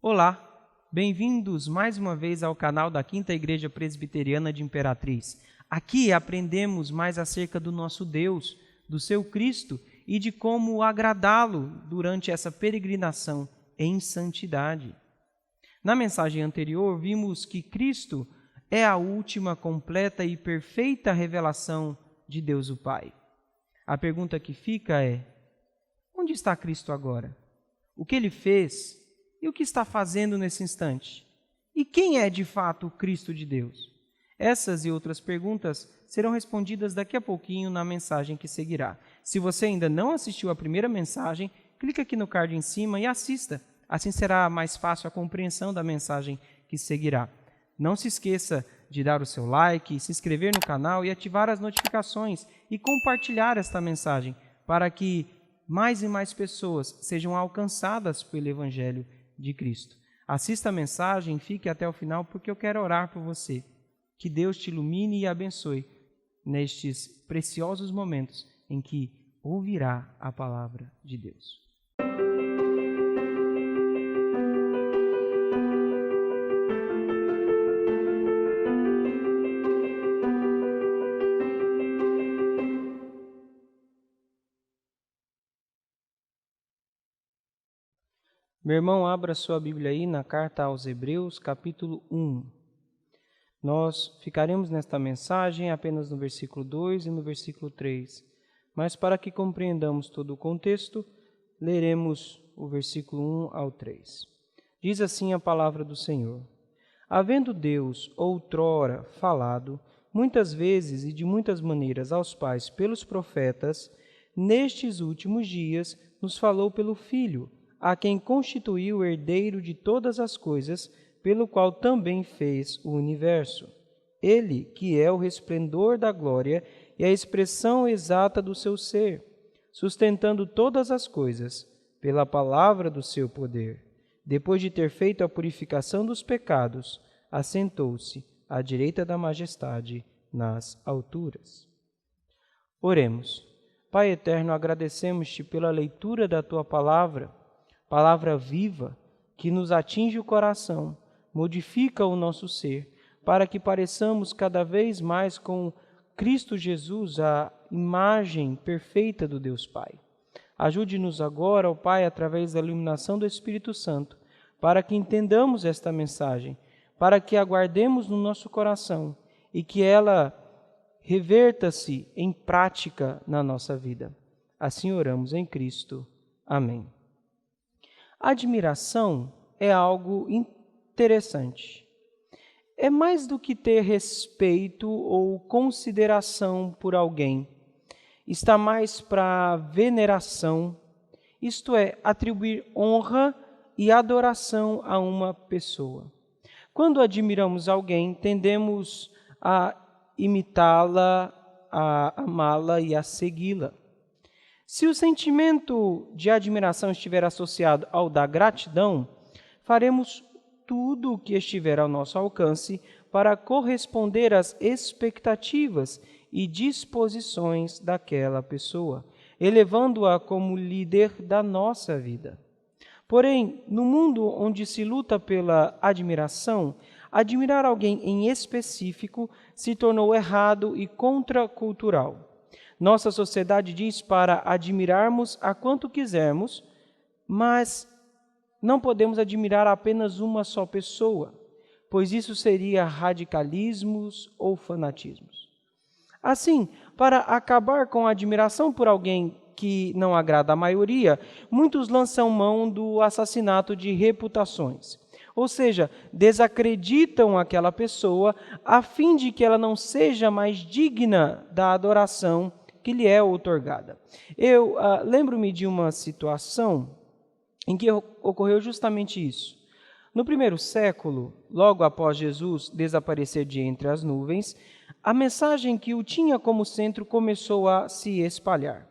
Olá, bem-vindos mais uma vez ao canal da Quinta Igreja Presbiteriana de Imperatriz. Aqui aprendemos mais acerca do nosso Deus, do seu Cristo e de como agradá-lo durante essa peregrinação em santidade. Na mensagem anterior, vimos que Cristo é a última, completa e perfeita revelação de Deus o Pai. A pergunta que fica é: onde está Cristo agora? O que ele fez e o que está fazendo nesse instante? E quem é de fato o Cristo de Deus? Essas e outras perguntas serão respondidas daqui a pouquinho na mensagem que seguirá. Se você ainda não assistiu à primeira mensagem, clique aqui no card em cima e assista. Assim será mais fácil a compreensão da mensagem que seguirá. Não se esqueça de dar o seu like, se inscrever no canal e ativar as notificações e compartilhar esta mensagem para que mais e mais pessoas sejam alcançadas pelo Evangelho de Cristo. Assista a mensagem e fique até o final porque eu quero orar por você. Que Deus te ilumine e abençoe nestes preciosos momentos em que ouvirá a palavra de Deus. Meu irmão, abra sua Bíblia aí na carta aos Hebreus, capítulo 1. Nós ficaremos nesta mensagem apenas no versículo 2 e no versículo 3. Mas para que compreendamos todo o contexto, leremos o versículo 1 ao 3. Diz assim a palavra do Senhor: Havendo Deus outrora falado, muitas vezes e de muitas maneiras aos pais pelos profetas, nestes últimos dias nos falou pelo Filho, a quem constituiu o herdeiro de todas as coisas, pelo qual também fez o universo. Ele, que é o resplendor da glória e a expressão exata do seu ser, sustentando todas as coisas pela palavra do seu poder. Depois de ter feito a purificação dos pecados, assentou-se à direita da majestade nas alturas. Oremos. Pai eterno, agradecemos-te pela leitura da tua palavra viva, que nos atinge o coração, modifica o nosso ser, para que pareçamos cada vez mais com Cristo Jesus, a imagem perfeita do Deus Pai. Ajude-nos agora, ó Pai, através da iluminação do Espírito Santo, para que entendamos esta mensagem, para que aguardemos no nosso coração e que ela reverta-se em prática na nossa vida. Assim oramos em Cristo. Amém. Admiração é algo interessante. É mais do que ter respeito ou consideração por alguém. Está mais para veneração, isto é, atribuir honra e adoração a uma pessoa. Quando admiramos alguém, tendemos a imitá-la, a amá-la e a segui-la. Se o sentimento de admiração estiver associado ao da gratidão, faremos tudo o que estiver ao nosso alcance para corresponder às expectativas e disposições daquela pessoa, elevando-a como líder da nossa vida. Porém, no mundo onde se luta pela admiração, admirar alguém em específico se tornou errado e contracultural. Nossa sociedade diz para admirarmos a quanto quisermos, mas não podemos admirar apenas uma só pessoa, pois isso seria radicalismos ou fanatismos. Assim, para acabar com a admiração por alguém que não agrada à maioria, muitos lançam mão do assassinato de reputações. Ou seja, desacreditam aquela pessoa a fim de que ela não seja mais digna da adoração que lhe é outorgada. Eu lembro-me de uma situação em que ocorreu justamente isso. No primeiro século, logo após Jesus desaparecer de entre as nuvens, a mensagem que o tinha como centro começou a se espalhar.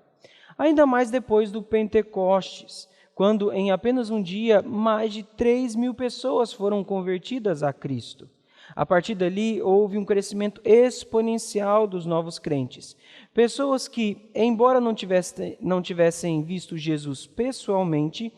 Ainda mais depois do Pentecostes, quando em apenas um dia mais de 3.000 pessoas foram convertidas a Cristo. A partir dali, houve um crescimento exponencial dos novos crentes. Pessoas que, embora não tivessem visto Jesus pessoalmente,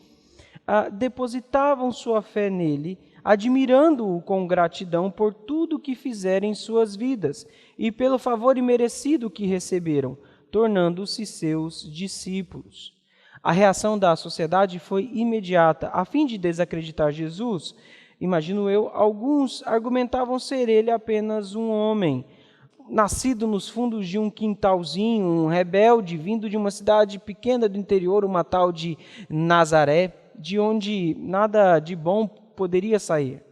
depositavam sua fé nele, admirando-o com gratidão por tudo que fizeram em suas vidas e pelo favor imerecido que receberam, tornando-se seus discípulos. A reação da sociedade foi imediata. A fim de desacreditar Jesus, imagino eu, alguns argumentavam ser ele apenas um homem, nascido nos fundos de um quintalzinho, um rebelde, vindo de uma cidade pequena do interior, uma tal de Nazaré, de onde nada de bom poderia sair.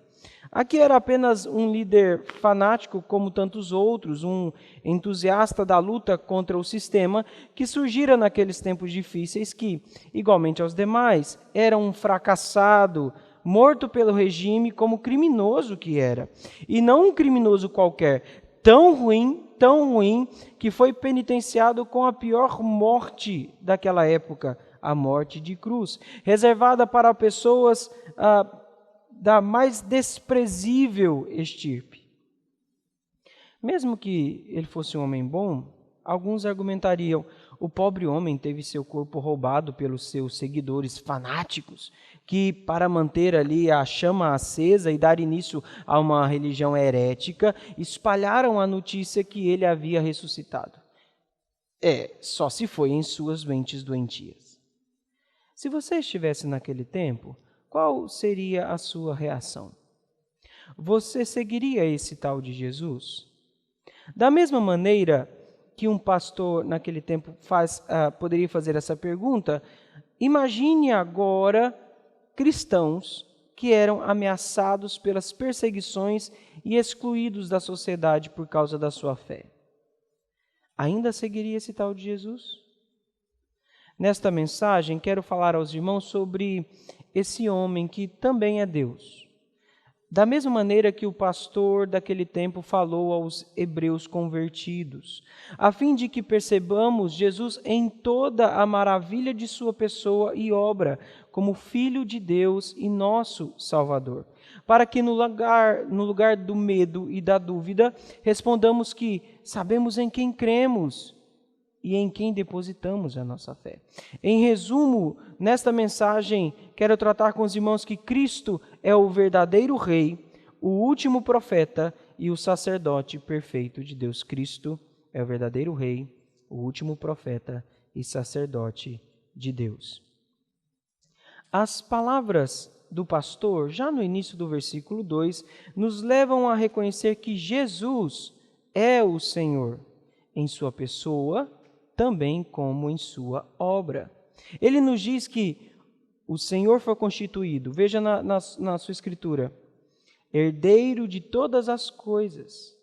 Aqui era apenas um líder fanático, como tantos outros, um entusiasta da luta contra o sistema, que surgira naqueles tempos difíceis que, igualmente aos demais, era um fracassado, morto pelo regime como criminoso que era. E não um criminoso qualquer, tão ruim, que foi penitenciado com a pior morte daquela época, a morte de cruz, reservada para pessoas da mais desprezível estirpe. Mesmo que ele fosse um homem bom, alguns argumentariam: o pobre homem teve seu corpo roubado pelos seus seguidores fanáticos, que, para manter ali a chama acesa e dar início a uma religião herética, espalharam a notícia que ele havia ressuscitado. Só se foi em suas mentes doentias. Se você estivesse naquele tempo, qual seria a sua reação? Você seguiria esse tal de Jesus? Da mesma maneira que um pastor naquele tempo poderia fazer essa pergunta, imagine agora cristãos que eram ameaçados pelas perseguições e excluídos da sociedade por causa da sua fé. Ainda seguiria esse tal de Jesus? Nesta mensagem, quero falar aos irmãos sobre esse homem que também é Deus. Da mesma maneira que o pastor daquele tempo falou aos hebreus convertidos, a fim de que percebamos Jesus em toda a maravilha de sua pessoa e obra, como Filho de Deus e nosso Salvador, para que no lugar do medo e da dúvida, respondamos que sabemos em quem cremos e em quem depositamos a nossa fé. Em resumo, nesta mensagem, quero tratar com os irmãos que Cristo é o verdadeiro Rei, o último profeta e o sacerdote perfeito de Deus. Cristo é o verdadeiro Rei, o último profeta e sacerdote de Deus. As palavras do pastor, já no início do versículo 2, nos levam a reconhecer que Jesus é o Senhor, em sua pessoa, também como em sua obra. Ele nos diz que o Senhor foi constituído, veja na sua escritura, herdeiro de todas as coisas.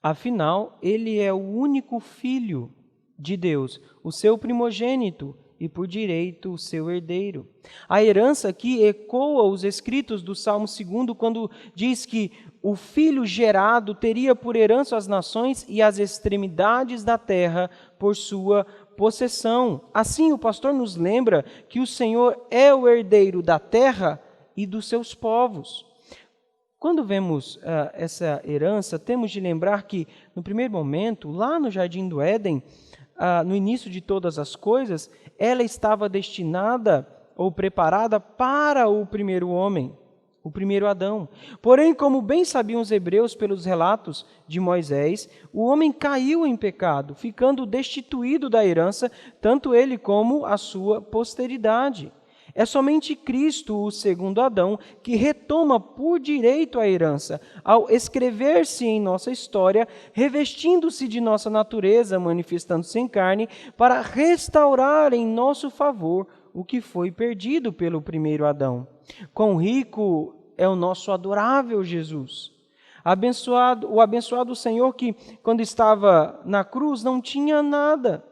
Afinal, ele é o único Filho de Deus, o seu primogênito e, por direito, o seu herdeiro. A herança aqui ecoa os escritos do Salmo 2, quando diz que o Filho gerado teria por herança as nações e as extremidades da terra por sua possessão. Assim, o pastor nos lembra que o Senhor é o herdeiro da terra e dos seus povos. Quando vemos essa herança, temos de lembrar que, no primeiro momento, lá no Jardim do Éden, no início de todas as coisas, ela estava destinada ou preparada para o primeiro homem, o primeiro Adão. Porém, como bem sabiam os hebreus pelos relatos de Moisés, o homem caiu em pecado, ficando destituído da herança, tanto ele como a sua posteridade. É somente Cristo, o segundo Adão, que retoma por direito a herança, ao escrever-se em nossa história, revestindo-se de nossa natureza, manifestando-se em carne, para restaurar em nosso favor o que foi perdido pelo primeiro Adão. Quão rico é o nosso adorável Jesus! O abençoado Senhor que, quando estava na cruz, não tinha nada,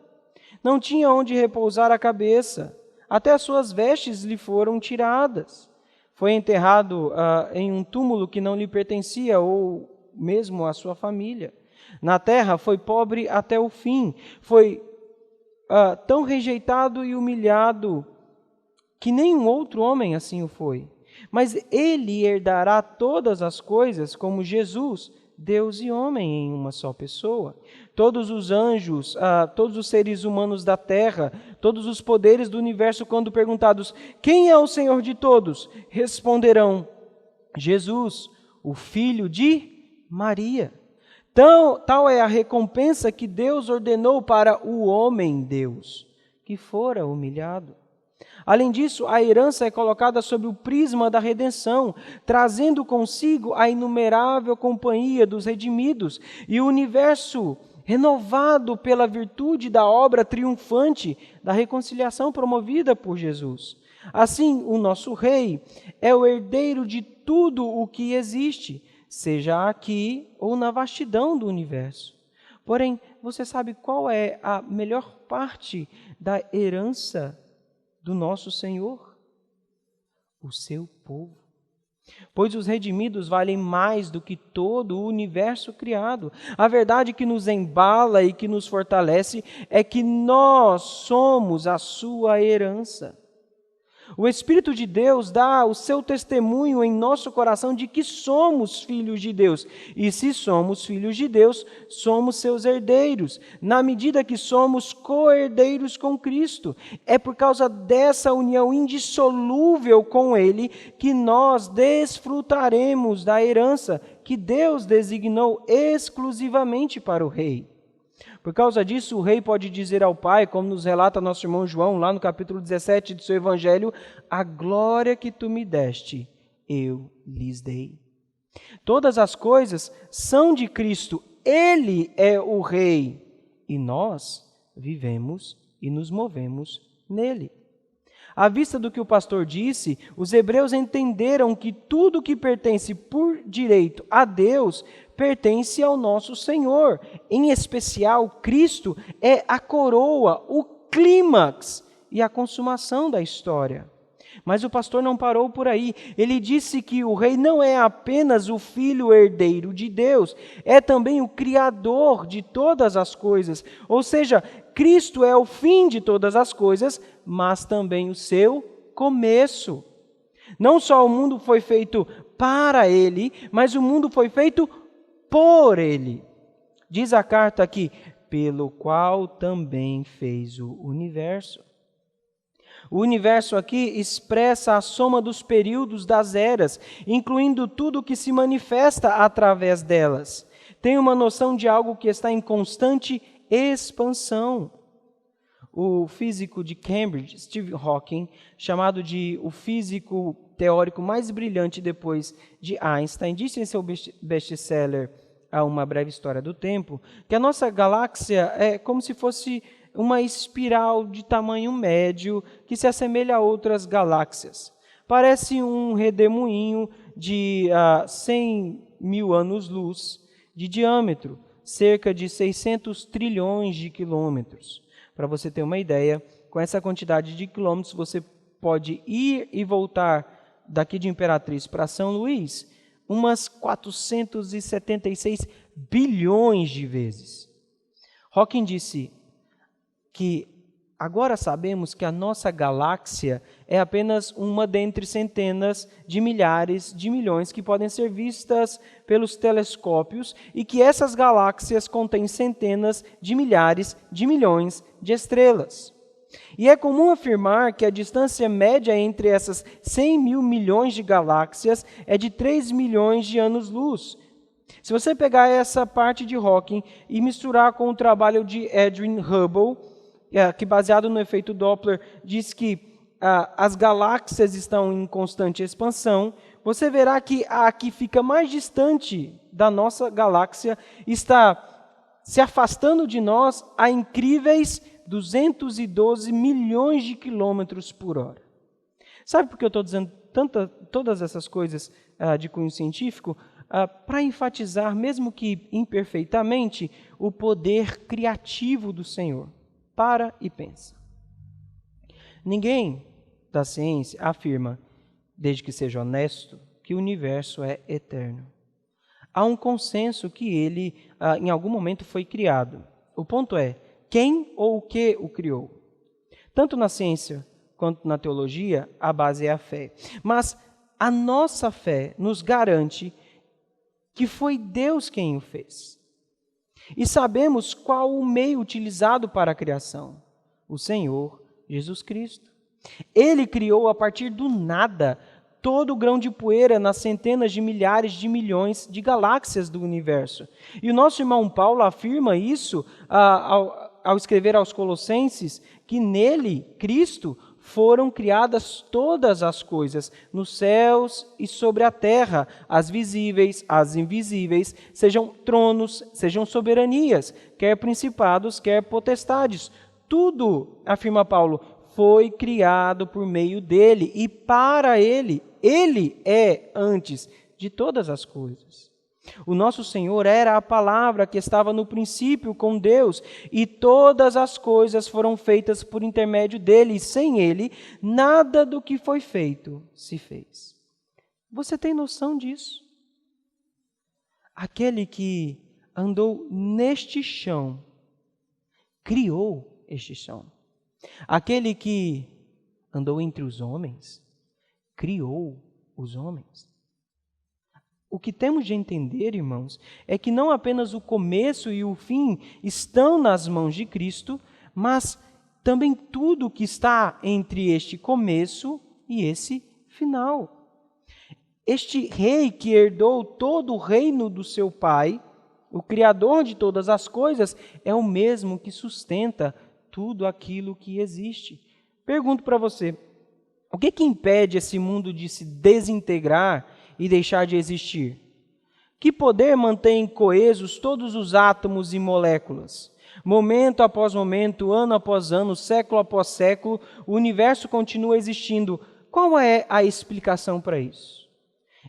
não tinha onde repousar a cabeça. Até as suas vestes lhe foram tiradas. Foi enterrado em um túmulo que não lhe pertencia, ou mesmo à sua família. Na terra foi pobre até o fim. Foi tão rejeitado e humilhado que nenhum outro homem assim o foi. Mas ele herdará todas as coisas como Jesus, Deus e homem em uma só pessoa. todos os anjos, todos os seres humanos da terra, todos os poderes do universo, quando perguntados: quem é o Senhor de todos? Responderão: Jesus, o filho de Maria. Tal é a recompensa que Deus ordenou para o homem Deus, que fora humilhado. Além disso, a herança é colocada sob o prisma da redenção, trazendo consigo a inumerável companhia dos redimidos e o universo renovado pela virtude da obra triunfante da reconciliação promovida por Jesus. Assim, o nosso Rei é o herdeiro de tudo o que existe, seja aqui ou na vastidão do universo. Porém, você sabe qual é a melhor parte da herança do nosso Senhor? O seu povo. Pois os redimidos valem mais do que todo o universo criado. A verdade que nos embala e que nos fortalece é que nós somos a sua herança. O Espírito de Deus dá o seu testemunho em nosso coração de que somos filhos de Deus. E se somos filhos de Deus, somos seus herdeiros, na medida que somos co-herdeiros com Cristo. É por causa dessa união indissolúvel com Ele que nós desfrutaremos da herança que Deus designou exclusivamente para o Rei. Por causa disso, o rei pode dizer ao Pai, como nos relata nosso irmão João, lá no capítulo 17 do seu Evangelho: a glória que tu me deste, eu lhes dei. Todas as coisas são de Cristo, Ele é o Rei, e nós vivemos e nos movemos nele. À vista do que o pastor disse, os hebreus entenderam que tudo que pertence por direito a Deus pertence ao nosso Senhor. Em especial, Cristo é a coroa, o clímax e a consumação da história. Mas o pastor não parou por aí. Ele disse que o rei não é apenas o filho herdeiro de Deus, é também o criador de todas as coisas. Ou seja, Cristo é o fim de todas as coisas, mas também o seu começo. Não só o mundo foi feito para ele, mas o mundo foi feito por ele. Diz a carta aqui: pelo qual também fez o universo. O universo aqui expressa a soma dos períodos das eras, incluindo tudo o que se manifesta através delas. Tem uma noção de algo que está em constante expansão. O físico de Cambridge, Stephen Hawking, chamado de o físico teórico mais brilhante depois de Einstein, disse em seu best-seller A Uma Breve História do Tempo, que a nossa galáxia é como se fosse uma espiral de tamanho médio que se assemelha a outras galáxias. Parece um redemoinho de 100 mil anos-luz de diâmetro, cerca de 600 trilhões de quilômetros. Para você ter uma ideia, com essa quantidade de quilômetros, você pode ir e voltar daqui de Imperatriz para São Luís umas 476 bilhões de vezes. Hawking disse que agora sabemos que a nossa galáxia é apenas uma dentre centenas de milhares de milhões que podem ser vistas pelos telescópios e que essas galáxias contêm centenas de milhares de milhões de estrelas. E é comum afirmar que a distância média entre essas 100 mil milhões de galáxias é de 3 milhões de anos-luz. Se você pegar essa parte de Hawking e misturar com o trabalho de Edwin Hubble, que baseado no efeito Doppler diz que as galáxias estão em constante expansão, você verá que a que fica mais distante da nossa galáxia está se afastando de nós a incríveis 212 milhões de quilômetros por hora. Sabe por que eu estou dizendo todas essas coisas de cunho científico? Para enfatizar, mesmo que imperfeitamente, o poder criativo do Senhor. Para e pensa. Ninguém da ciência afirma, desde que seja honesto, que o universo é eterno. Há um consenso que ele, em algum momento, foi criado. O ponto é, quem ou o que o criou? Tanto na ciência quanto na teologia, a base é a fé. Mas a nossa fé nos garante que foi Deus quem o fez. E sabemos qual o meio utilizado para a criação: o Senhor Jesus Cristo. Ele criou a partir do nada todo o grão de poeira nas centenas de milhares de milhões de galáxias do universo. E o nosso irmão Paulo afirma isso ao escrever aos Colossenses, que nele, Cristo, foram criadas todas as coisas, nos céus e sobre a terra, as visíveis, as invisíveis, sejam tronos, sejam soberanias, quer principados, quer potestades. Tudo, afirma Paulo, foi criado por meio dele e para ele. Ele é antes de todas as coisas. O nosso Senhor era a palavra que estava no princípio com Deus, e todas as coisas foram feitas por intermédio dele, e sem ele, nada do que foi feito se fez. Você tem noção disso? Aquele que andou neste chão, criou este chão. Aquele que andou entre os homens, criou os homens. O que temos de entender, irmãos, é que não apenas o começo e o fim estão nas mãos de Cristo, mas também tudo que está entre este começo e esse final. Este rei que herdou todo o reino do seu pai, o Criador de todas as coisas, é o mesmo que sustenta tudo aquilo que existe. Pergunto para você, o que impede esse mundo de se desintegrar e deixar de existir? Que poder mantém coesos todos os átomos e moléculas? Momento após momento, ano após ano, século após século, o universo continua existindo. Qual é a explicação para isso?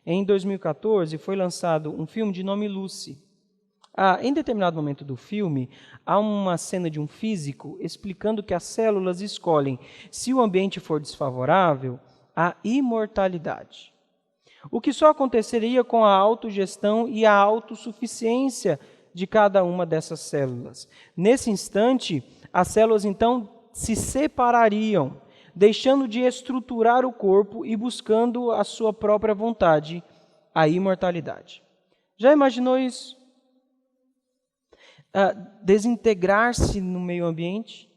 Em 2014 foi lançado um filme de nome Lucy. Em determinado momento do filme, há uma cena de um físico explicando que as células escolhem, se o ambiente for desfavorável, a imortalidade. O que só aconteceria com a autogestão e a autossuficiência de cada uma dessas células. Nesse instante, as células então se separariam, deixando de estruturar o corpo e buscando a sua própria vontade, a imortalidade. Já imaginou isso? Desintegrar-se no meio ambiente?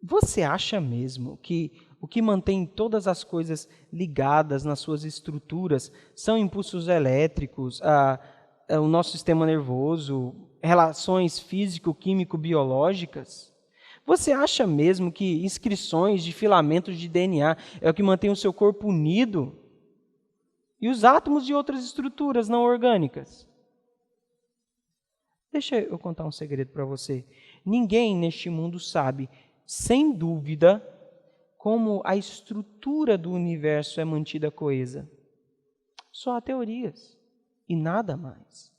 Você acha mesmo que o que mantém todas as coisas ligadas nas suas estruturas são impulsos elétricos, o nosso sistema nervoso, relações físico-químico-biológicas? Você acha mesmo que inscrições de filamentos de DNA é o que mantém o seu corpo unido? E os átomos de outras estruturas não orgânicas? Deixa eu contar um segredo para você. Ninguém neste mundo sabe, sem dúvida, como a estrutura do universo é mantida coesa. Só há teorias e nada mais.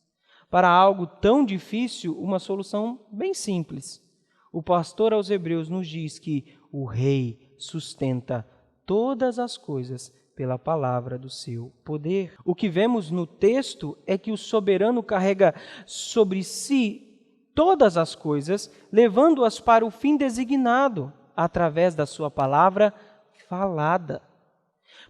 Para algo tão difícil, uma solução bem simples. O pastor aos Hebreus nos diz que o rei sustenta todas as coisas pela palavra do seu poder. O que vemos no texto é que o soberano carrega sobre si todas as coisas, levando-as para o fim designado, através da sua palavra falada.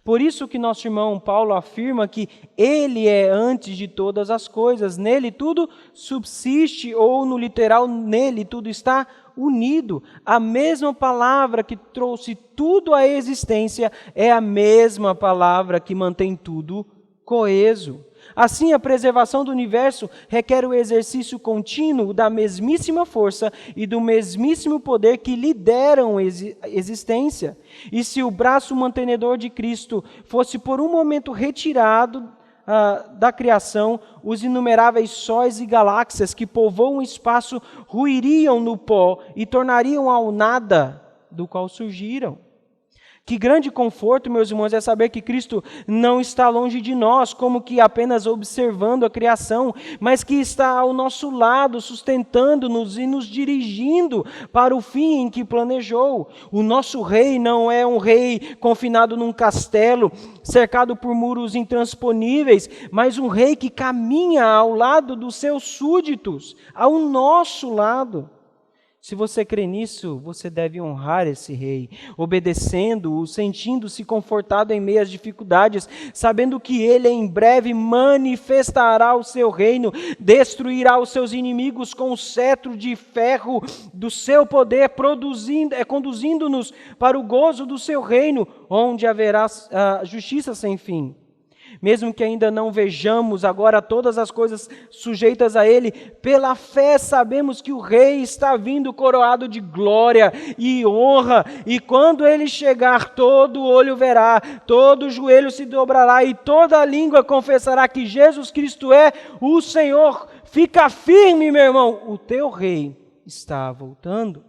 Por isso que nosso irmão Paulo afirma que ele é antes de todas as coisas, nele tudo subsiste, ou no literal, nele tudo está unido. A mesma palavra que trouxe tudo à existência é a mesma palavra que mantém tudo coeso. Assim, a preservação do universo requer o exercício contínuo da mesmíssima força e do mesmíssimo poder que lideram a existência. E se o braço mantenedor de Cristo fosse por um momento retirado da criação, os inumeráveis sóis e galáxias que povoam o espaço ruiriam no pó e tornariam ao nada do qual surgiram. Que grande conforto, meus irmãos, é saber que Cristo não está longe de nós, como que apenas observando a criação, mas que está ao nosso lado, sustentando-nos e nos dirigindo para o fim em que planejou. O nosso rei não é um rei confinado num castelo, cercado por muros intransponíveis, mas um rei que caminha ao lado dos seus súditos, ao nosso lado. Se você crê nisso, você deve honrar esse rei, obedecendo-o, sentindo-se confortado em meio às dificuldades, sabendo que ele em breve manifestará o seu reino, destruirá os seus inimigos com o cetro de ferro do seu poder, conduzindo-nos para o gozo do seu reino, onde haverá justiça sem fim. Mesmo que ainda não vejamos agora todas as coisas sujeitas a Ele, pela fé sabemos que o Rei está vindo coroado de glória e honra, e quando Ele chegar, todo olho verá, todo joelho se dobrará e toda língua confessará que Jesus Cristo é o Senhor. Fica firme, meu irmão, o teu Rei está voltando.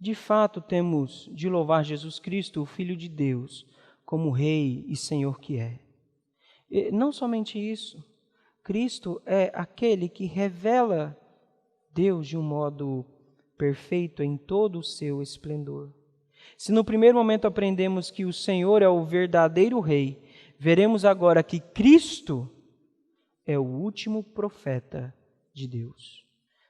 De fato, temos de louvar Jesus Cristo, o Filho de Deus, como Rei e Senhor que é. E não somente isso, Cristo é aquele que revela Deus de um modo perfeito em todo o seu esplendor. Se no primeiro momento aprendemos que o Senhor é o verdadeiro Rei, veremos agora que Cristo é o último profeta de Deus.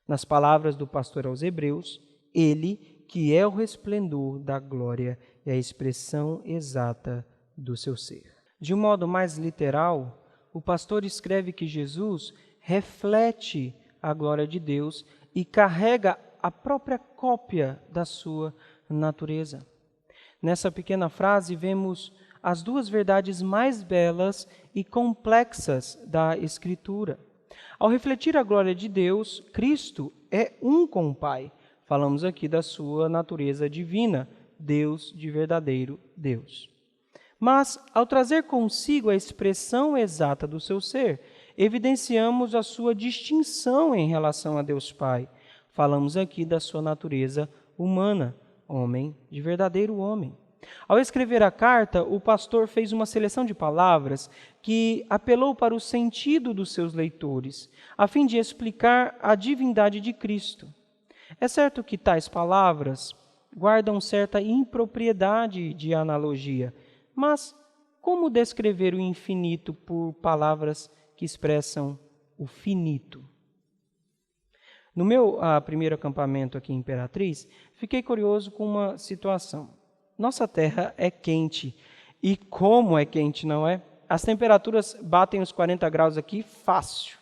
Nas palavras do pastor aos Hebreus, Ele que é o resplendor da glória e a expressão exata do seu ser. De um modo mais literal, o pastor escreve que Jesus reflete a glória de Deus e carrega a própria cópia da sua natureza. Nessa pequena frase vemos as duas verdades mais belas e complexas da Escritura. Ao refletir a glória de Deus, Cristo é um com o Pai. Falamos aqui da sua natureza divina, Deus de verdadeiro Deus. Mas, ao trazer consigo a expressão exata do seu ser, evidenciamos a sua distinção em relação a Deus Pai. Falamos aqui da sua natureza humana, homem de verdadeiro homem. Ao escrever a carta, o pastor fez uma seleção de palavras que apelou para o sentido dos seus leitores, a fim de explicar a divindade de Cristo. É certo que tais palavras guardam certa impropriedade de analogia, mas como descrever o infinito por palavras que expressam o finito? No meu primeiro acampamento aqui em Imperatriz, fiquei curioso com uma situação. Nossa terra é quente, e como é quente, não é? As temperaturas batem os 40 graus aqui fácil.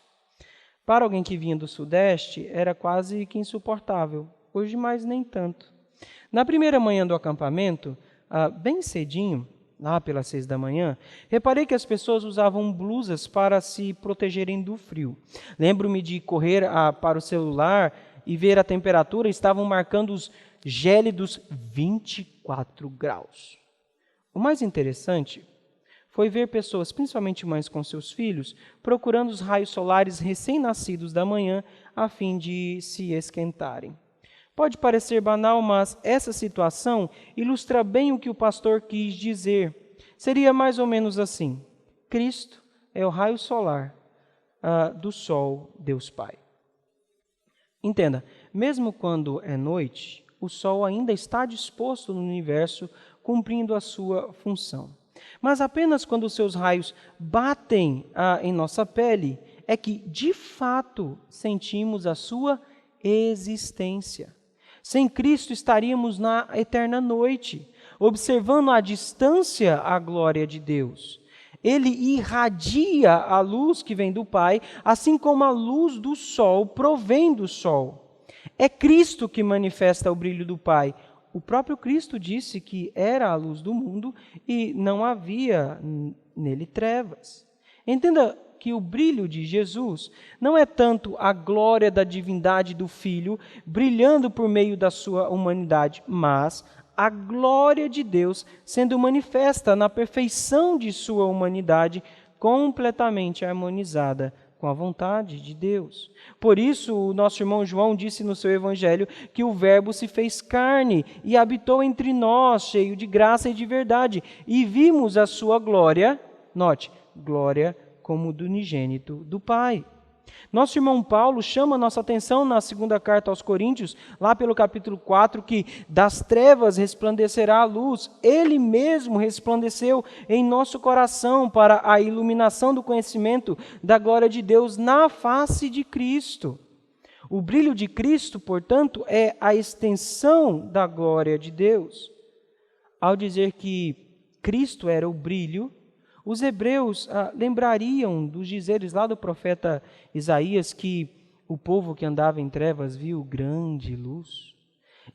Para alguém que vinha do Sudeste, era quase que insuportável. Hoje, mais nem tanto. Na primeira manhã do acampamento, bem cedinho, lá pelas 6 da manhã, reparei que as pessoas usavam blusas para se protegerem do frio. Lembro-me de correr para o celular e ver a temperatura, estavam marcando os gélidos 24 graus. O mais interessante foi ver pessoas, principalmente mães com seus filhos, procurando os raios solares recém-nascidos da manhã a fim de se esquentarem. Pode parecer banal, mas essa situação ilustra bem o que o pastor quis dizer. Seria mais ou menos assim: Cristo é o raio solar do sol, Deus Pai. Entenda, mesmo quando é noite, o sol ainda está disposto no universo, cumprindo a sua função. Mas apenas quando os seus raios batem em nossa pele, é que, de fato, sentimos a sua existência. Sem Cristo estaríamos na eterna noite, observando à distância a glória de Deus. Ele irradia a luz que vem do Pai, assim como a luz do sol provém do sol. É Cristo que manifesta o brilho do Pai. O próprio Cristo disse que era a luz do mundo e não havia nele trevas. Entenda que o brilho de Jesus não é tanto a glória da divindade do Filho brilhando por meio da sua humanidade, mas a glória de Deus sendo manifesta na perfeição de sua humanidade, completamente harmonizada com a vontade de Deus. Por isso, o nosso irmão João disse no seu evangelho que o Verbo se fez carne e habitou entre nós, cheio de graça e de verdade, e vimos a sua glória, note, glória como do unigênito do Pai. Nosso irmão Paulo chama nossa atenção na segunda carta aos Coríntios, lá pelo capítulo 4, que das trevas resplandecerá a luz. Ele mesmo resplandeceu em nosso coração para a iluminação do conhecimento da glória de Deus na face de Cristo. O brilho de Cristo, portanto, é a extensão da glória de Deus. Ao dizer que Cristo era o brilho, os hebreus lembrariam dos dizeres lá do profeta Isaías que o povo que andava em trevas viu grande luz,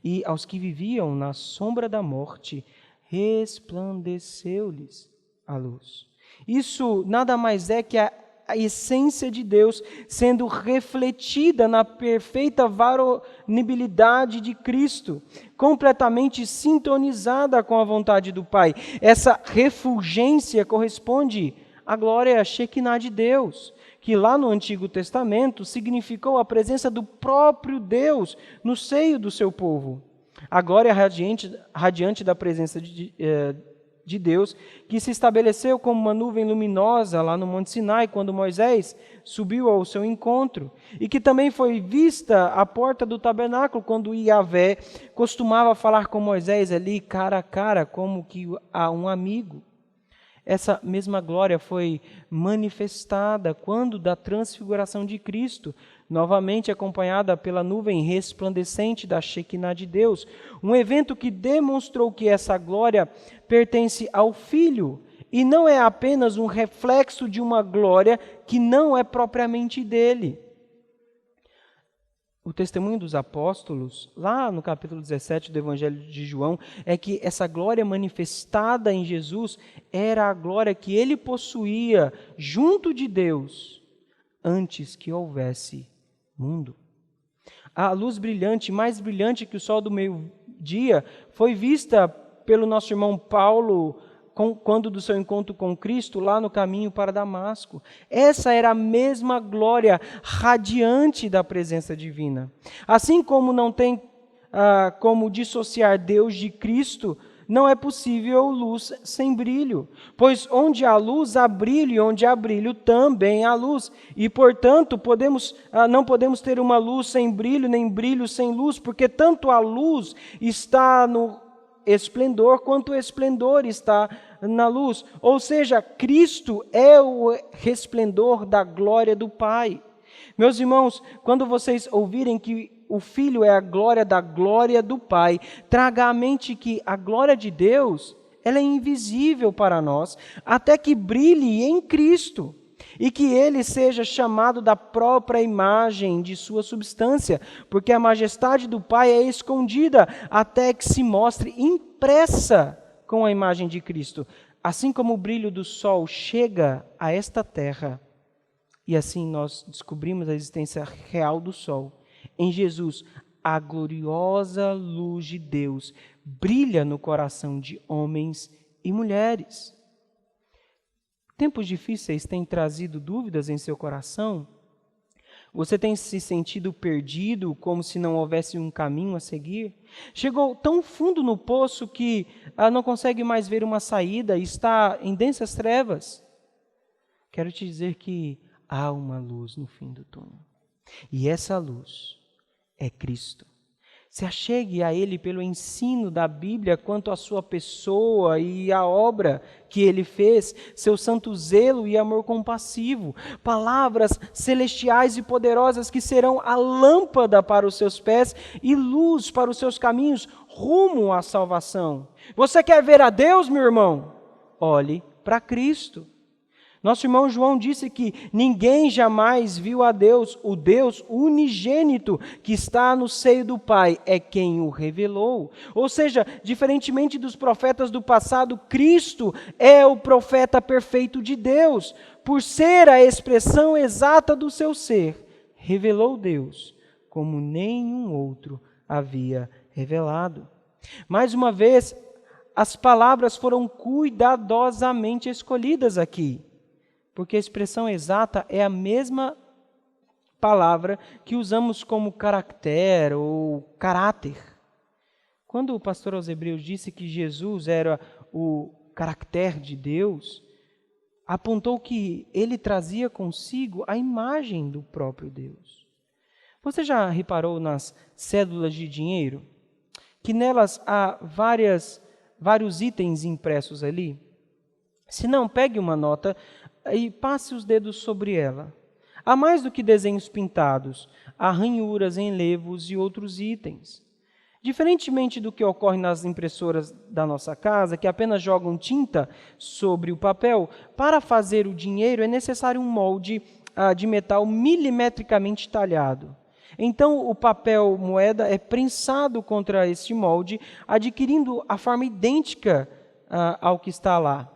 e aos que viviam na sombra da morte resplandeceu-lhes a luz. Isso nada mais é que a essência de Deus sendo refletida na perfeita varonibilidade de Cristo, completamente sintonizada com a vontade do Pai. Essa refulgência corresponde à glória Shekinah de Deus, que lá no Antigo Testamento significou a presença do próprio Deus no seio do seu povo. A glória radiante da presença de Deus, que se estabeleceu como uma nuvem luminosa lá no Monte Sinai, quando Moisés subiu ao seu encontro, e que também foi vista à porta do tabernáculo, quando Yahvé costumava falar com Moisés ali, cara a cara, como que a um amigo. Essa mesma glória foi manifestada quando da transfiguração de Cristo, novamente acompanhada pela nuvem resplandecente da Shekinah de Deus, um evento que demonstrou que essa glória pertence ao Filho e não é apenas um reflexo de uma glória que não é propriamente dele. O testemunho dos apóstolos, lá no capítulo 17 do Evangelho de João, é que essa glória manifestada em Jesus era a glória que ele possuía junto de Deus antes que houvesse mundo. A luz brilhante, mais brilhante que o sol do meio-dia, foi vista pelo nosso irmão Paulo quando do seu encontro com Cristo lá no caminho para Damasco. Essa era a mesma glória radiante da presença divina. Assim como não tem como dissociar Deus de Cristo, não é possível luz sem brilho, pois onde há luz há brilho, e onde há brilho também há luz. E, portanto, não podemos ter uma luz sem brilho, nem brilho sem luz, porque tanto a luz está no esplendor, quanto o esplendor está na luz. Ou seja, Cristo é o resplendor da glória do Pai. Meus irmãos, quando vocês ouvirem que o Filho é a glória do Pai, traga à mente que a glória de Deus, ela é invisível para nós, até que brilhe em Cristo, e que Ele seja chamado da própria imagem de sua substância, porque a majestade do Pai é escondida até que se mostre impressa com a imagem de Cristo. Assim como o brilho do sol chega a esta terra, e assim nós descobrimos a existência real do sol, em Jesus, a gloriosa luz de Deus brilha no coração de homens e mulheres. Tempos difíceis têm trazido dúvidas em seu coração? Você tem se sentido perdido, como se não houvesse um caminho a seguir? Chegou tão fundo no poço que não consegue mais ver uma saída e está em densas trevas? Quero te dizer que há uma luz no fim do túnel. E essa luz é Cristo. Se achegue a Ele pelo ensino da Bíblia quanto à sua pessoa e à obra que Ele fez, seu santo zelo e amor compassivo, palavras celestiais e poderosas que serão a lâmpada para os seus pés e luz para os seus caminhos rumo à salvação. Você quer ver a Deus, meu irmão? Olhe para Cristo. Nosso irmão João disse que ninguém jamais viu a Deus, o Deus unigênito que está no seio do Pai é quem o revelou. Ou seja, diferentemente dos profetas do passado, Cristo é o profeta perfeito de Deus. Por ser a expressão exata do seu ser, revelou Deus como nenhum outro havia revelado. Mais uma vez, as palavras foram cuidadosamente escolhidas aqui, porque a expressão exata é a mesma palavra que usamos como caractere ou caráter. Quando o pastor aos Hebreus disse que Jesus era o caráter de Deus, apontou que ele trazia consigo a imagem do próprio Deus. Você já reparou nas cédulas de dinheiro? Que nelas há vários itens impressos ali? Se não, pegue uma nota e passe os dedos sobre ela. Há mais do que desenhos pintados, há ranhuras, enlevos e outros itens. Diferentemente do que ocorre nas impressoras da nossa casa, que apenas jogam tinta sobre o papel, para fazer o dinheiro é necessário um molde de metal milimetricamente talhado. Então, o papel moeda é prensado contra este molde, adquirindo a forma idêntica ao que está lá.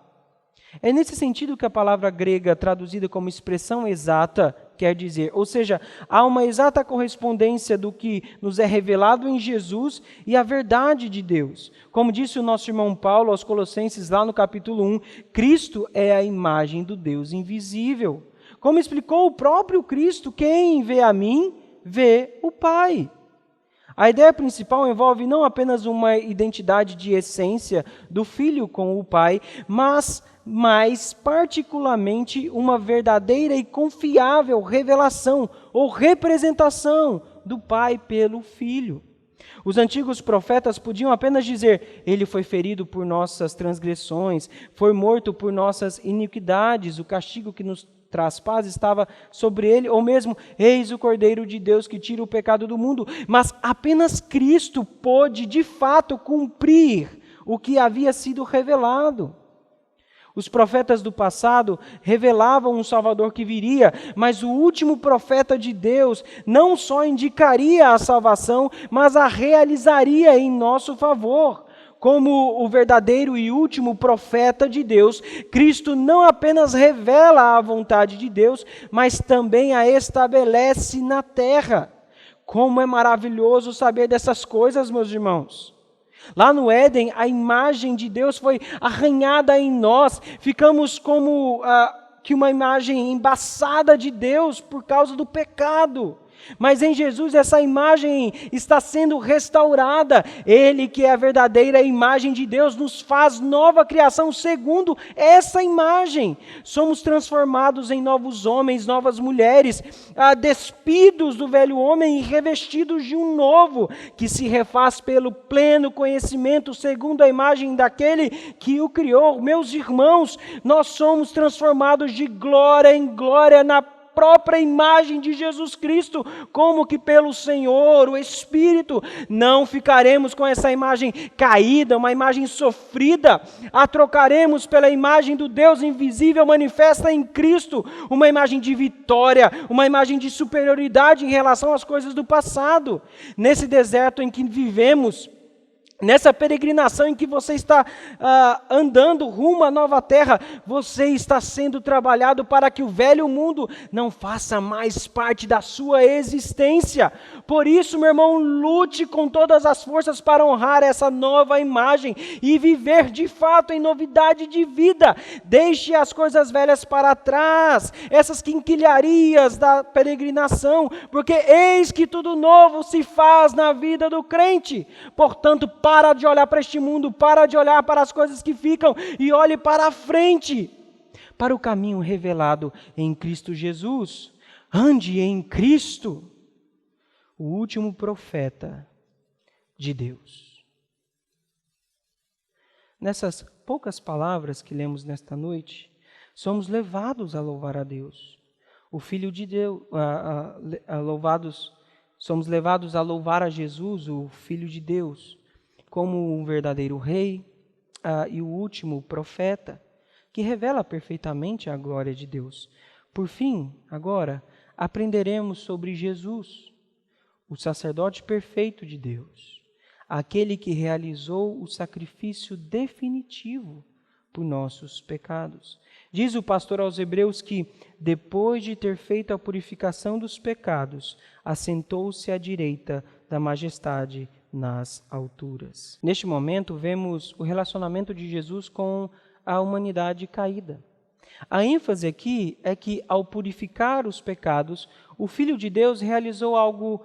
É nesse sentido que a palavra grega traduzida como expressão exata quer dizer, ou seja, há uma exata correspondência do que nos é revelado em Jesus e a verdade de Deus. Como disse o nosso irmão Paulo aos Colossenses lá no capítulo 1, Cristo é a imagem do Deus invisível. Como explicou o próprio Cristo, quem vê a mim, vê o Pai. A ideia principal envolve não apenas uma identidade de essência do Filho com o Pai, mas mais particularmente uma verdadeira e confiável revelação ou representação do Pai pelo Filho. Os antigos profetas podiam apenas dizer, ele foi ferido por nossas transgressões, foi morto por nossas iniquidades, o castigo que nos traz paz estava sobre ele, ou mesmo, eis o Cordeiro de Deus que tira o pecado do mundo. Mas apenas Cristo pôde, de fato, cumprir o que havia sido revelado. Os profetas do passado revelavam um Salvador que viria, mas o último profeta de Deus não só indicaria a salvação, mas a realizaria em nosso favor. Como o verdadeiro e último profeta de Deus, Cristo não apenas revela a vontade de Deus, mas também a estabelece na terra. Como é maravilhoso saber dessas coisas, meus irmãos. Lá no Éden, a imagem de Deus foi arranhada em nós. Ficamos como que uma imagem embaçada de Deus por causa do pecado. Mas em Jesus essa imagem está sendo restaurada. Ele, que é a verdadeira imagem de Deus, nos faz nova criação segundo essa imagem. Somos transformados em novos homens, novas mulheres, despidos do velho homem e revestidos de um novo, que se refaz pelo pleno conhecimento segundo a imagem daquele que o criou. Meus irmãos, nós somos transformados de glória em glória na própria imagem de Jesus Cristo, como que pelo Senhor, o Espírito. Não ficaremos com essa imagem caída, uma imagem sofrida, a trocaremos pela imagem do Deus invisível manifesta em Cristo, uma imagem de vitória, uma imagem de superioridade em relação às coisas do passado. Nesse deserto em que vivemos, nessa peregrinação em que você está andando rumo à nova terra, você está sendo trabalhado para que o velho mundo não faça mais parte da sua existência. Por isso, meu irmão, lute com todas as forças para honrar essa nova imagem e viver de fato em novidade de vida. Deixe as coisas velhas para trás, essas quinquilharias da peregrinação, porque eis que tudo novo se faz na vida do crente. Portanto, para de olhar para este mundo, para de olhar para as coisas que ficam e olhe para a frente, para o caminho revelado em Cristo Jesus. Ande em Cristo, o último profeta de Deus. Nessas poucas palavras que lemos nesta noite, somos levados a louvar a Deus. O Filho de Deus, somos levados a louvar a Jesus, o Filho de Deus, como um verdadeiro rei e o último profeta, que revela perfeitamente a glória de Deus. Por fim, agora, aprenderemos sobre Jesus, o sacerdote perfeito de Deus, aquele que realizou o sacrifício definitivo por nossos pecados. Diz o pastor aos Hebreus que, depois de ter feito a purificação dos pecados, assentou-se à direita da majestade nas alturas. Neste momento, vemos o relacionamento de Jesus com a humanidade caída. A ênfase aqui é que, ao purificar os pecados, o Filho de Deus realizou algo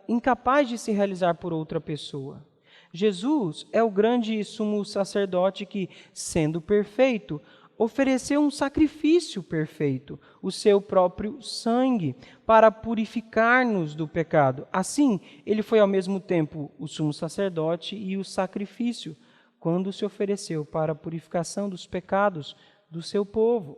incapaz de se realizar por outra pessoa. Jesus é o grande sumo sacerdote que, sendo perfeito, ofereceu um sacrifício perfeito, o seu próprio sangue, para purificar-nos do pecado. Assim, ele foi ao mesmo tempo o sumo sacerdote e o sacrifício, quando se ofereceu para a purificação dos pecados do seu povo.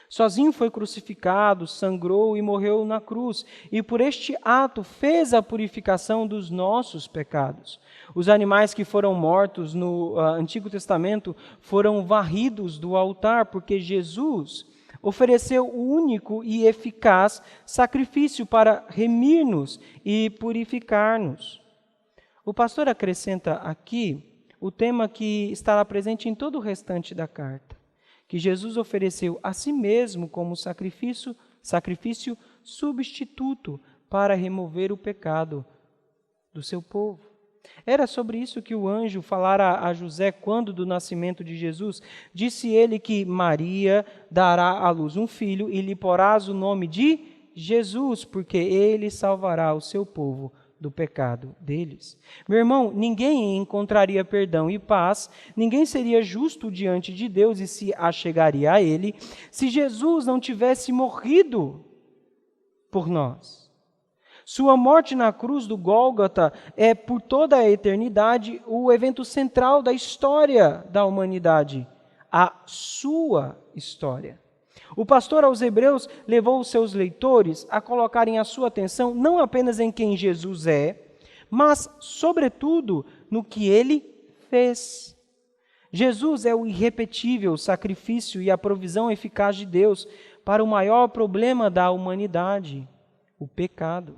Sozinho foi crucificado, sangrou e morreu na cruz, e por este ato fez a purificação dos nossos pecados. Os animais que foram mortos no Antigo Testamento foram varridos do altar, porque Jesus ofereceu o único e eficaz sacrifício para remir-nos e purificar-nos. O pastor acrescenta aqui o tema que estará presente em todo o restante da carta, que Jesus ofereceu a si mesmo como sacrifício substituto para remover o pecado do seu povo. Era sobre isso que o anjo falara a José quando do nascimento de Jesus. Disse ele que Maria dará à luz um filho e lhe porás o nome de Jesus, porque ele salvará o seu povo do pecado deles. Meu irmão, ninguém encontraria perdão e paz, ninguém seria justo diante de Deus e se achegaria a Ele, se Jesus não tivesse morrido por nós. Sua morte na cruz do Gólgota é, por toda a eternidade, o evento central da história da humanidade, a sua história. O pastor aos Hebreus levou os seus leitores a colocarem a sua atenção não apenas em quem Jesus é, mas, sobretudo, no que ele fez. Jesus é o irrepetível sacrifício e a provisão eficaz de Deus para o maior problema da humanidade, o pecado.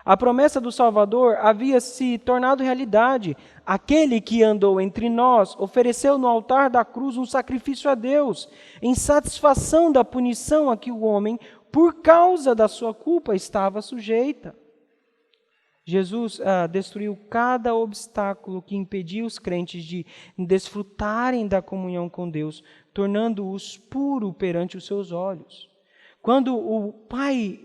A promessa do Salvador havia se tornado realidade. Aquele que andou entre nós ofereceu no altar da cruz um sacrifício a Deus, em satisfação da punição a que o homem, por causa da sua culpa, estava sujeita. Jesus destruiu cada obstáculo que impedia os crentes de desfrutarem da comunhão com Deus, tornando-os puros perante os seus olhos. Quando o Pai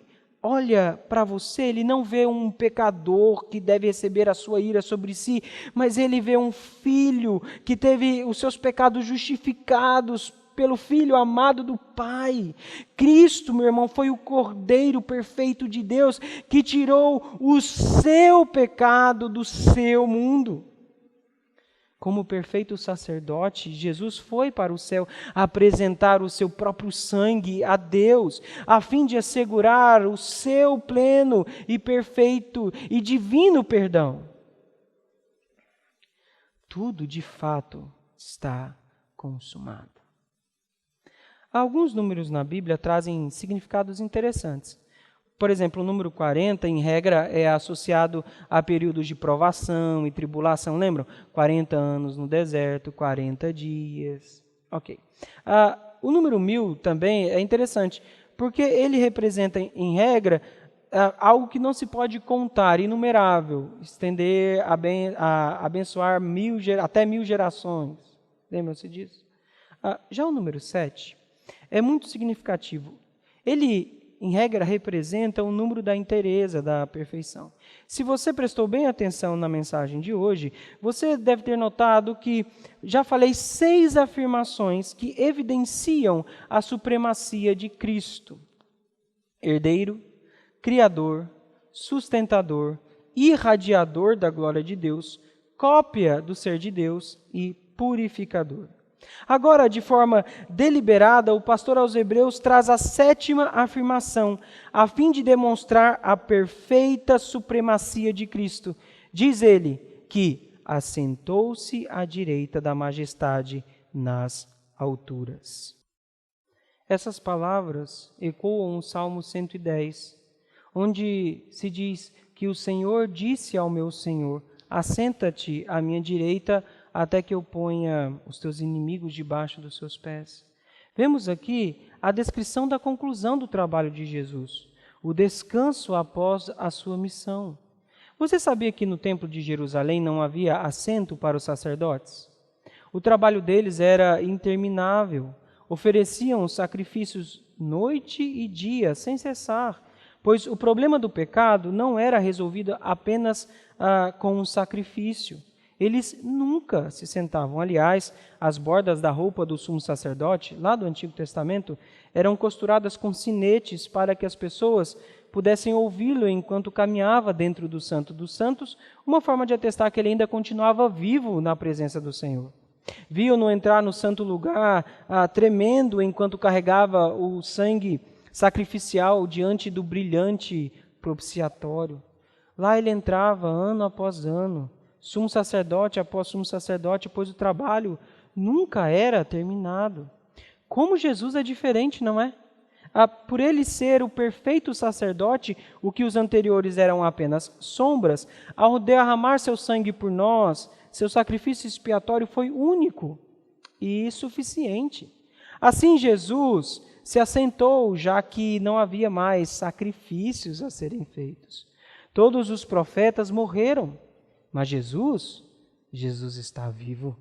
olha para você, ele não vê um pecador que deve receber a sua ira sobre si, mas ele vê um filho que teve os seus pecados justificados pelo Filho amado do Pai. Cristo, meu irmão, foi o Cordeiro perfeito de Deus que tirou o seu pecado do seu mundo. Como perfeito sacerdote, Jesus foi para o céu apresentar o seu próprio sangue a Deus, a fim de assegurar o seu pleno e perfeito e divino perdão. Tudo, de fato, está consumado. Alguns números na Bíblia trazem significados interessantes. Por exemplo, o número 40, em regra, é associado a períodos de provação e tribulação. Lembram? 40 anos no deserto, 40 dias. Ok. O número 1000 também é interessante, porque ele representa, em regra, algo que não se pode contar, inumerável, estender a abençoar até 1000 gerações. Lembram-se disso? Já o número 7 é muito significativo. Ele, em regra, representa o número da inteireza, da perfeição. Se você prestou bem atenção na mensagem de hoje, você deve ter notado que já falei 6 afirmações que evidenciam a supremacia de Cristo: herdeiro, criador, sustentador, irradiador da glória de Deus, cópia do ser de Deus e purificador. Agora, de forma deliberada, o pastor aos Hebreus traz a 7ª afirmação, a fim de demonstrar a perfeita supremacia de Cristo. Diz ele que assentou-se à direita da majestade nas alturas. Essas palavras ecoam o Salmo 110, onde se diz que o Senhor disse ao meu Senhor: assenta-te à minha direita, até que eu ponha os teus inimigos debaixo dos seus pés. Vemos aqui a descrição da conclusão do trabalho de Jesus, o descanso após a sua missão. Você sabia que no templo de Jerusalém não havia assento para os sacerdotes? O trabalho deles era interminável. Ofereciam sacrifícios noite e dia, sem cessar, pois o problema do pecado não era resolvido apenas com um sacrifício. Eles nunca se sentavam. Aliás, as bordas da roupa do sumo sacerdote, lá do Antigo Testamento, eram costuradas com sinetes para que as pessoas pudessem ouvi-lo enquanto caminhava dentro do Santo dos Santos, uma forma de atestar que ele ainda continuava vivo na presença do Senhor. Viu-no entrar no santo lugar, tremendo enquanto carregava o sangue sacrificial diante do brilhante propiciatório. Lá ele entrava ano após ano, sumo sacerdote após sumo sacerdote, pois o trabalho nunca era terminado. Como Jesus é diferente, não é? Por ele ser o perfeito sacerdote, o que os anteriores eram apenas sombras, ao derramar seu sangue por nós, seu sacrifício expiatório foi único e suficiente. Assim, Jesus se assentou, já que não havia mais sacrifícios a serem feitos. Todos os profetas morreram, mas Jesus está vivo,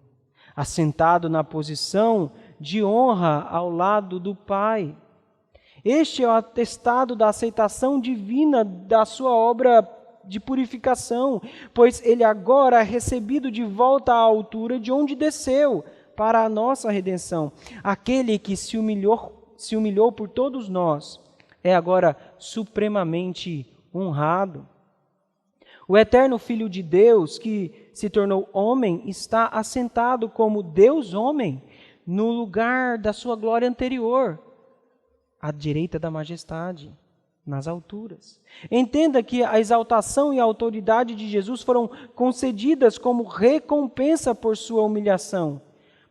assentado na posição de honra ao lado do Pai. Este é o atestado da aceitação divina da sua obra de purificação, pois ele agora é recebido de volta à altura de onde desceu para a nossa redenção. Aquele que se humilhou por todos nós é agora supremamente honrado. O eterno Filho de Deus, que se tornou homem, está assentado como Deus homem no lugar da sua glória anterior, à direita da majestade, nas alturas. Entenda que a exaltação e a autoridade de Jesus foram concedidas como recompensa por sua humilhação,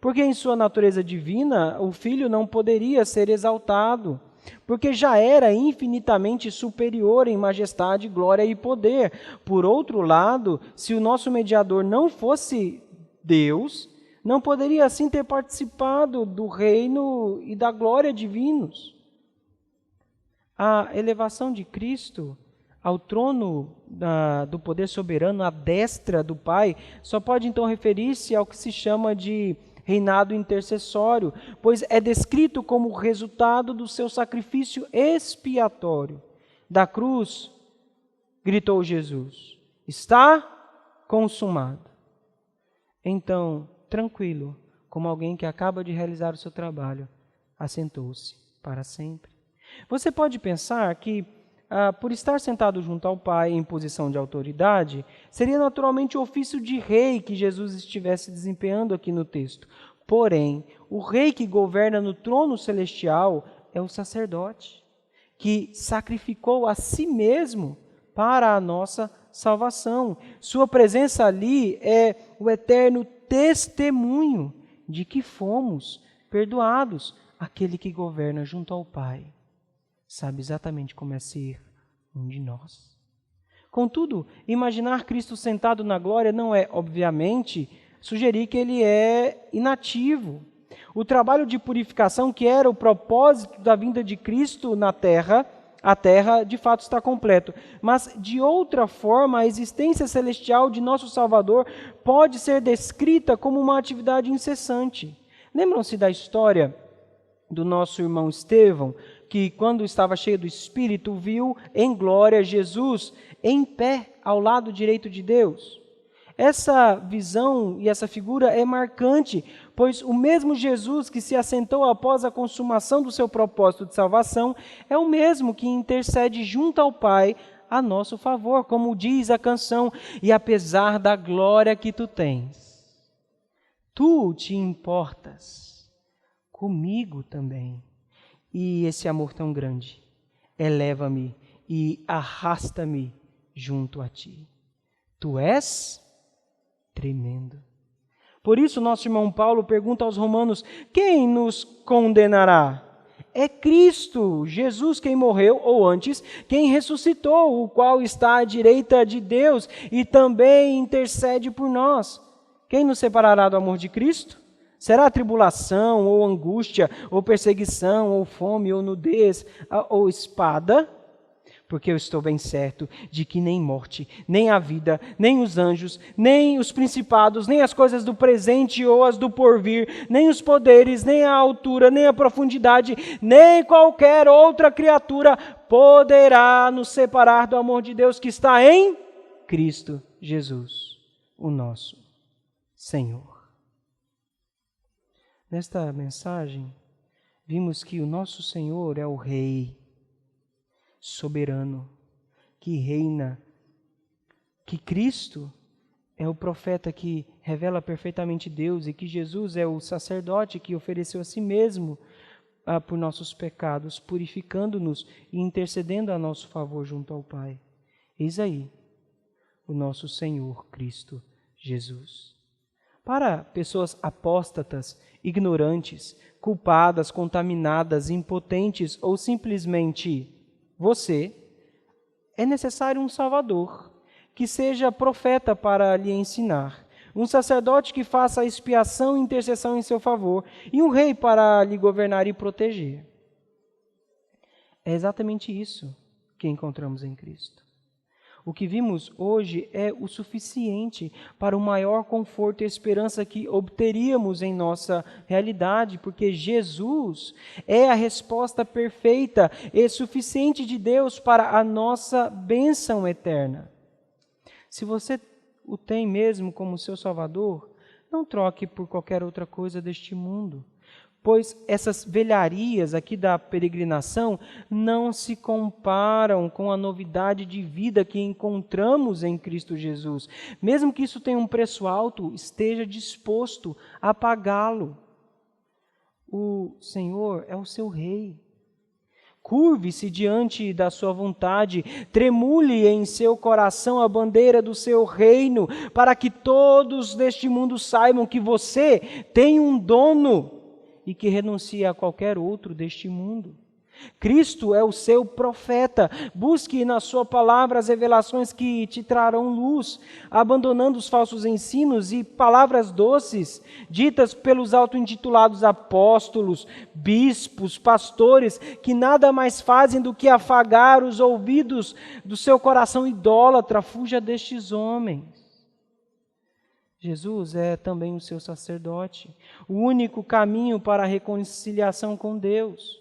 porque em sua natureza divina o Filho não poderia ser exaltado, porque já era infinitamente superior em majestade, glória e poder. Por outro lado, se o nosso mediador não fosse Deus, não poderia assim ter participado do reino e da glória divinos. A elevação de Cristo ao trono do poder soberano, à destra do Pai, só pode então referir-se ao que se chama de reinado intercessório, pois é descrito como resultado do seu sacrifício expiatório. Da cruz, gritou Jesus, está consumado. Então, tranquilo, como alguém que acaba de realizar o seu trabalho, assentou-se para sempre. Você pode pensar que, por estar sentado junto ao Pai em posição de autoridade, seria naturalmente o ofício de rei que Jesus estivesse desempenhando aqui no texto. Porém, o rei que governa no trono celestial é o sacerdote, que sacrificou a si mesmo para a nossa salvação. Sua presença ali é o eterno testemunho de que fomos perdoados. Aquele que governa junto ao Pai sabe exatamente como é ser um de nós. Contudo, imaginar Cristo sentado na glória não é, obviamente, sugerir que ele é inativo. O trabalho de purificação, que era o propósito da vinda de Cristo na terra, a terra de fato está completo. Mas, de outra forma, a existência celestial de nosso Salvador pode ser descrita como uma atividade incessante. Lembram-se da história do nosso irmão Estevão, que quando estava cheio do Espírito, viu em glória Jesus em pé ao lado direito de Deus? Essa visão e essa figura é marcante, pois o mesmo Jesus que se assentou após a consumação do seu propósito de salvação é o mesmo que intercede junto ao Pai a nosso favor, como diz a canção, e apesar da glória que tu tens, tu te importas comigo também. E esse amor tão grande eleva-me e arrasta-me junto a ti. Tu és tremendo. Por isso, nosso irmão Paulo pergunta aos romanos: quem nos condenará? É Cristo, Jesus, quem morreu, ou antes, quem ressuscitou, o qual está à direita de Deus e também intercede por nós. Quem nos separará do amor de Cristo? Será tribulação, ou angústia, ou perseguição, ou fome, ou nudez, ou espada? Porque eu estou bem certo de que nem morte, nem a vida, nem os anjos, nem os principados, nem as coisas do presente ou as do porvir, nem os poderes, nem a altura, nem a profundidade, nem qualquer outra criatura poderá nos separar do amor de Deus que está em Cristo Jesus, o nosso Senhor. Nesta mensagem, vimos que o nosso Senhor é o Rei soberano, que reina, que Cristo é o profeta que revela perfeitamente Deus e que Jesus é o sacerdote que ofereceu a si mesmo por nossos pecados, purificando-nos e intercedendo a nosso favor junto ao Pai. Eis aí o nosso Senhor Cristo Jesus. Para pessoas apóstatas, ignorantes, culpadas, contaminadas, impotentes ou simplesmente você, é necessário um Salvador que seja profeta para lhe ensinar, um sacerdote que faça a expiação e intercessão em seu favor e um rei para lhe governar e proteger. É exatamente isso que encontramos em Cristo. O que vimos hoje é o suficiente para o maior conforto e esperança que obteríamos em nossa realidade, porque Jesus é a resposta perfeita e suficiente de Deus para a nossa bênção eterna. Se você o tem mesmo como seu Salvador, não troque por qualquer outra coisa deste mundo, pois essas velharias aqui da peregrinação não se comparam com a novidade de vida que encontramos em Cristo Jesus. Mesmo que isso tenha um preço alto, esteja disposto a pagá-lo. O Senhor é o seu Rei. Curve-se diante da sua vontade, tremule em seu coração a bandeira do seu reino, para que todos deste mundo saibam que você tem um dono e que renuncia a qualquer outro deste mundo. Cristo é o seu profeta. Busque na sua palavra as revelações que te trarão luz, abandonando os falsos ensinos e palavras doces, ditas pelos auto-intitulados apóstolos, bispos, pastores, que nada mais fazem do que afagar os ouvidos do seu coração idólatra. Fuja destes homens. Jesus é também o seu sacerdote, o único caminho para a reconciliação com Deus.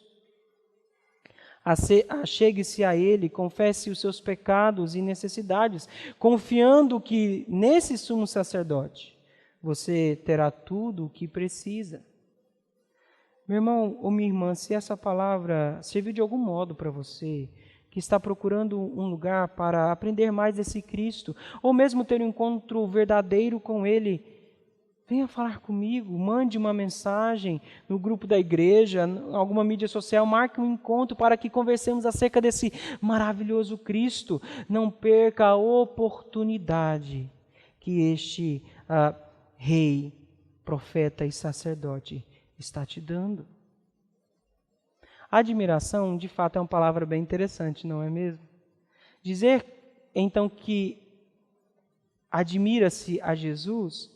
Achegue-se a Ele, confesse os seus pecados e necessidades, confiando que nesse sumo sacerdote você terá tudo o que precisa. Meu irmão ou minha irmã, se essa palavra serviu de algum modo para você, que está procurando um lugar para aprender mais desse Cristo, ou mesmo ter um encontro verdadeiro com Ele, venha falar comigo, mande uma mensagem no grupo da igreja, em alguma mídia social, marque um encontro para que conversemos acerca desse maravilhoso Cristo. Não perca a oportunidade que este rei, profeta e sacerdote está te dando. Admiração, de fato, é uma palavra bem interessante, não é mesmo? Dizer, então, que admira-se a Jesus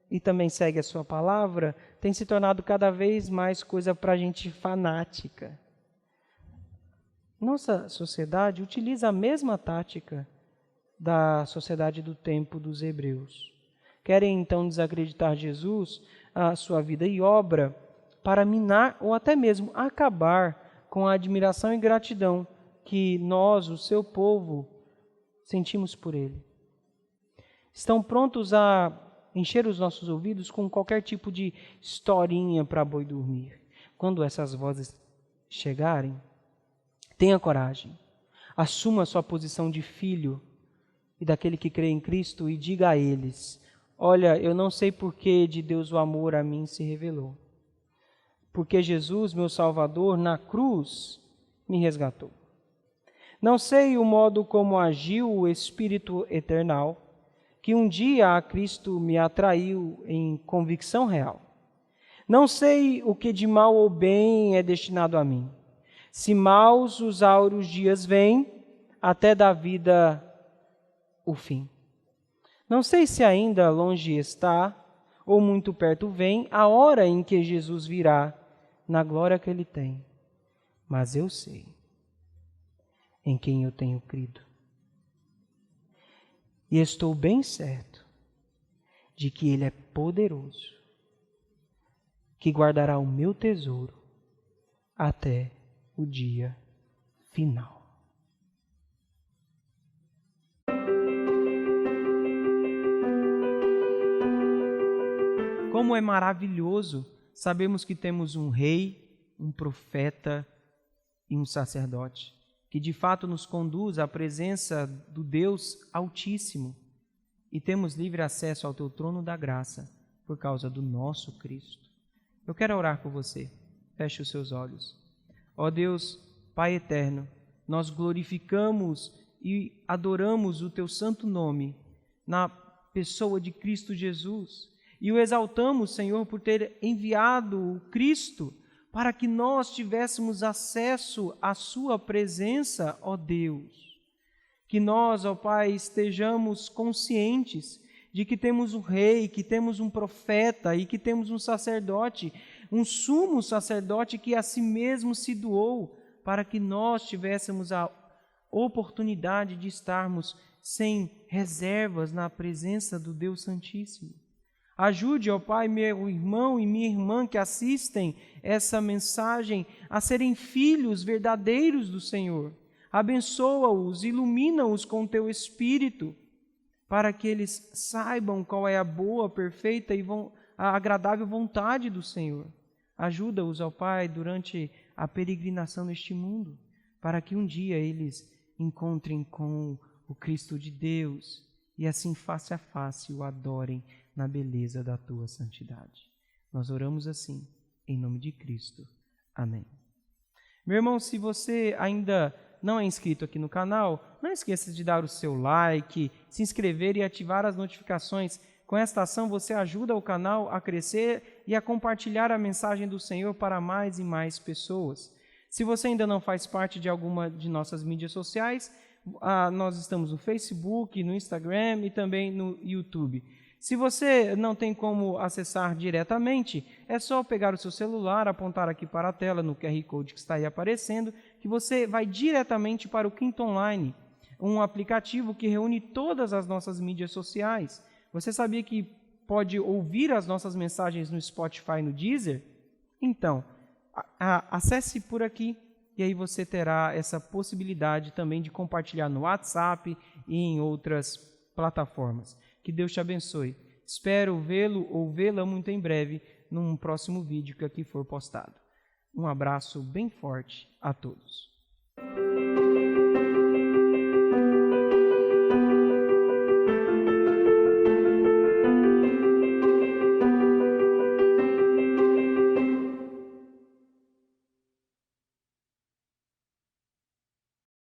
e também segue a sua palavra, tem se tornado cada vez mais coisa para a gente fanática. Nossa sociedade utiliza a mesma tática da sociedade do tempo dos hebreus. Querem então desacreditar Jesus, a sua vida e obra, para minar ou até mesmo acabar com a admiração e gratidão que nós, o seu povo, sentimos por ele. Estão prontos a encher os nossos ouvidos com qualquer tipo de historinha para boi dormir. Quando essas vozes chegarem, tenha coragem, assuma a sua posição de filho e daquele que crê em Cristo e diga a eles: olha, eu não sei por que de Deus o amor a mim se revelou, porque Jesus, meu Salvador, na cruz me resgatou. Não sei o modo como agiu o Espírito Eternal, que um dia a Cristo me atraiu em convicção real. Não sei o que de mal ou bem é destinado a mim. Se maus os áureos dias vêm, até da vida o fim. Não sei se ainda longe está, ou muito perto vem, a hora em que Jesus virá, na glória que Ele tem. Mas eu sei em quem eu tenho crido. E estou bem certo de que Ele é poderoso, que guardará o meu tesouro até o dia final. Como é maravilhoso sabermos que temos um rei, um profeta e um sacerdote, que de fato nos conduz à presença do Deus Altíssimo. e temos livre acesso ao teu trono da graça por causa do nosso Cristo. Eu quero orar por você. Feche os seus olhos. Ó Deus, Pai eterno, nós glorificamos e adoramos o teu santo nome na pessoa de Cristo Jesus e o exaltamos, Senhor, por ter enviado o Cristo para que nós tivéssemos acesso à sua presença, ó Deus. Que nós, ó Pai, estejamos conscientes de que temos um rei, que temos um profeta e que temos um sacerdote, um sumo sacerdote que a si mesmo se doou para que nós tivéssemos a oportunidade de estarmos sem reservas na presença do Deus Santíssimo. Ajude, ó Pai, meu irmão e minha irmã que assistem essa mensagem a serem filhos verdadeiros do Senhor. Abençoa-os, ilumina-os com teu Espírito, para que eles saibam qual é a boa, perfeita e a agradável vontade do Senhor. Ajuda-os, ó Pai, durante a peregrinação neste mundo, para que um dia eles encontrem com o Cristo de Deus e assim face a face o adorem na beleza da tua santidade. Nós oramos assim, em nome de Cristo. Amém. Meu irmão, se você ainda não é inscrito aqui no canal, não esqueça de dar o seu like, se inscrever e ativar as notificações. Com esta ação você ajuda o canal a crescer e a compartilhar a mensagem do Senhor para mais e mais pessoas. Se você ainda não faz parte de alguma de nossas mídias sociais, nós estamos no Facebook, no Instagram e também no YouTube. Se você não tem como acessar diretamente, é só pegar o seu celular, apontar aqui para a tela no QR Code que está aí aparecendo, que você vai diretamente para o Quinto Online, um aplicativo que reúne todas as nossas mídias sociais. Você sabia que pode ouvir as nossas mensagens no Spotify e no Deezer? Então, acesse por aqui e aí você terá essa possibilidade também de compartilhar no WhatsApp e em outras plataformas. Que Deus te abençoe. Espero vê-lo ou vê-la muito em breve num próximo vídeo que aqui for postado. Um abraço bem forte a todos.